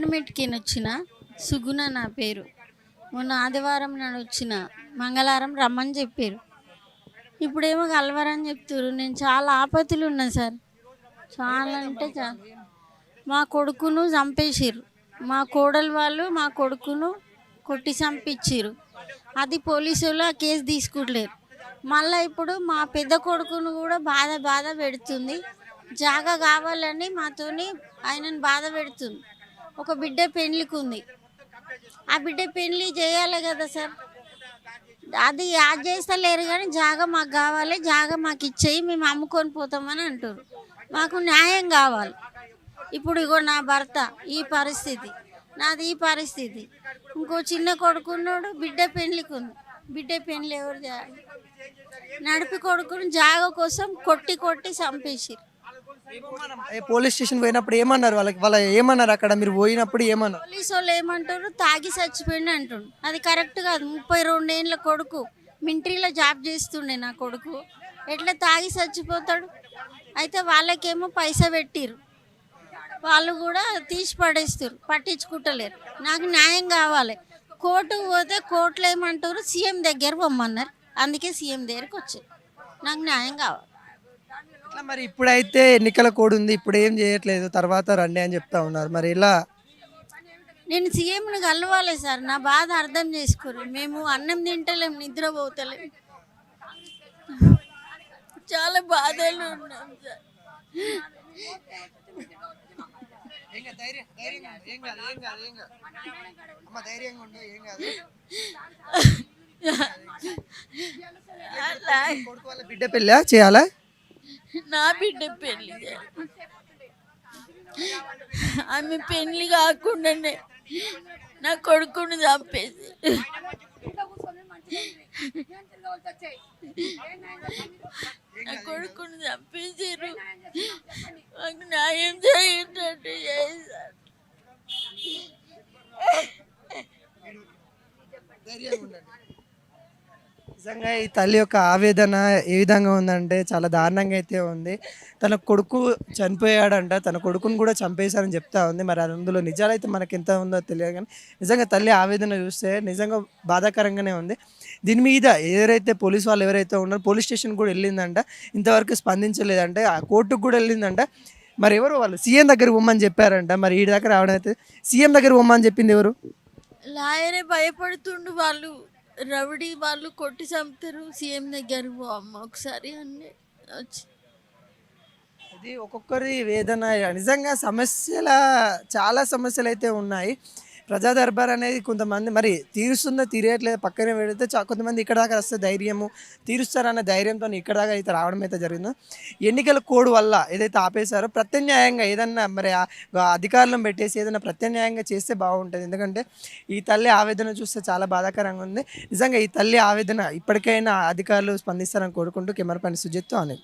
అపార్ట్మెంట్కి వచ్చిన. సుగుణ నా పేరు. మొన్న ఆదివారం నాడు వచ్చిన, మంగళవారం రమ్మని చెప్పారు. ఇప్పుడేమో కలవరని చెప్తారు. నేను చాలా ఆపత్తులు ఉన్నా సార్, చాలా అంటే చాలా. మా కొడుకును చంపేసిర్రు. మా కోడలు వాళ్ళు మా కొడుకును కొట్టి చంపించిర్రు. అది పోలీసు వాళ్ళు ఆ కేసు తీసుకుంటలేరు. మళ్ళీ ఇప్పుడు మా పెద్ద కొడుకును కూడా బాధ పెడుతుంది. జాగా కావాలని మాతోని ఆయనను బాధ పెడుతుంది. ఒక బిడ్డ పెళ్ళికి ఉంది. ఆ బిడ్డ పెళ్ళి చేయాలి కదా సార్. అది యాడ్ చేస్తలేరు కానీ జాగా మాకు కావాలి, జాగా మాకు ఇచ్చేయి, మేము అమ్ముకొని పోతామని అంటారు. మాకు న్యాయం కావాలి. ఇప్పుడు ఇగో నా భర్త ఈ పరిస్థితి, నాది ఈ పరిస్థితి. ఇంకో చిన్న కొడుకున్నాడు, బిడ్డ పెళ్ళికి ఉంది. బిడ్డ పెళ్ళి ఎవరు చేయాలి? నడిపి కొడుకుని జాగా కోసం కొట్టి చంపేసిర్రు. పోలీస్ స్టేషన్ పోయినప్పుడు ఏమన్నారు వాళ్ళ ఏమన్నారు అక్కడ మీరు పోయినప్పుడు ఏమన్నారు? పోలీసు వాళ్ళు ఏమంటారు, తాగి చచ్చిపోయింది అంటుండు. అది కరెక్ట్ కాదు. 32 ఏళ్ళ కొడుకు, మిలిటరీలో జాబ్ చేస్తుండే నా కొడుకు. ఎట్లా తాగి చచ్చిపోతాడు? అయితే వాళ్ళకేమో పైసా పెట్టిర్రు, వాళ్ళు కూడా తీసి పడేస్తారు, పట్టించుకుంటలేరు. నాకు న్యాయం కావాలి. కోర్టుకు పోతే కోర్టులో ఏమంటారు, సీఎం దగ్గర పొమ్మన్నారు. అందుకే సీఎం దగ్గరికి వచ్చాను. నాకు న్యాయం కావాలి. మరి ఇప్పుడైతే ఎన్నికల కోడ్ ఉంది, ఇప్పుడు ఏం చేయట్లేదు, తర్వాత రండి అని చెప్తా ఉన్నారు. మరి ఇలా నేను సీఎంని కలవాలి సార్. నా బాధ అర్థం చేసుకోరు. మేము అన్నం తింటలేం, నిద్రపోతలేం, చాలా బాధలు ఉన్నాం సార్. బిడ్డ పెళ్ళి చేయాలా? నా బిడ్డ పెళ్ళి, ఆమె పెళ్ళి కాకుండానే నా కొడుకుని చంపేసి, నా కొడుకుని చంపేసారు. మాకు న్యాయం జరిగేటట్టు చేశారు. నిజంగా ఈ తల్లి యొక్క ఆవేదన ఏ విధంగా ఉందంటే చాలా దారుణంగా అయితే ఉంది. తన కొడుకు చనిపోయాడంట, తన కొడుకును కూడా చంపేశారని చెప్తా ఉంది. మరి అందులో నిజాలైతే మనకి ఎంత ఉందో తెలియదు కానీ నిజంగా తల్లి ఆవేదన చూస్తే నిజంగా బాధాకరంగానే ఉంది. దీని మీద ఎవరైతే పోలీసు వాళ్ళు ఎవరైతే ఉన్నారో పోలీస్ స్టేషన్ కూడా వెళ్ళిందంట, ఇంతవరకు స్పందించలేదంటే. ఆ కోర్టుకు కూడా వెళ్ళిందంట. మరి ఎవరు వాళ్ళు సీఎం దగ్గర పోమ్మని చెప్పారంట. మరి ఈ దగ్గర రావడం అయితే సీఎం దగ్గర పోమ్మని చెప్పింది ఎవరు? లాయరే భయపడుతుండు. వాళ్ళు రౌడీ వాళ్ళు కొట్టి చంపుతారు. సీఎం దగ్గర పో అమ్మ ఒకసారి అన్నీ వచ్చి. ఇది ఒక్కొక్కరి వేదన. నిజంగా చాలా సమస్యలు అయితే ఉన్నాయి. ప్రజా దర్బార్ అనేది కొంతమంది మరి తీరుస్తుందో తీరేయట్లేదు పక్కనే పెడితే కొంతమంది ఇక్కడ దాకా వస్తే ధైర్యము తీరుస్తారన్న ధైర్యంతో ఇక్కడ దాకా అయితే రావడం అయితే జరిగిందో. ఎన్నికల కోడ్ వల్ల ఏదైతే ఆపేశారో ప్రత్యామ్నాయంగా ఏదన్నా మరి అధికారులను పెట్టేసి ఏదైనా ప్రత్యామ్నాయంగా చేస్తే బాగుంటుంది. ఎందుకంటే ఈ తల్లి ఆవేదన చూస్తే చాలా బాధాకరంగా ఉంది. నిజంగా ఈ తల్లి ఆవేదన ఇప్పటికైనా అధికారులు స్పందిస్తారని కోరుకుంటూ కెమెరా పైన సుజిత్తో అని.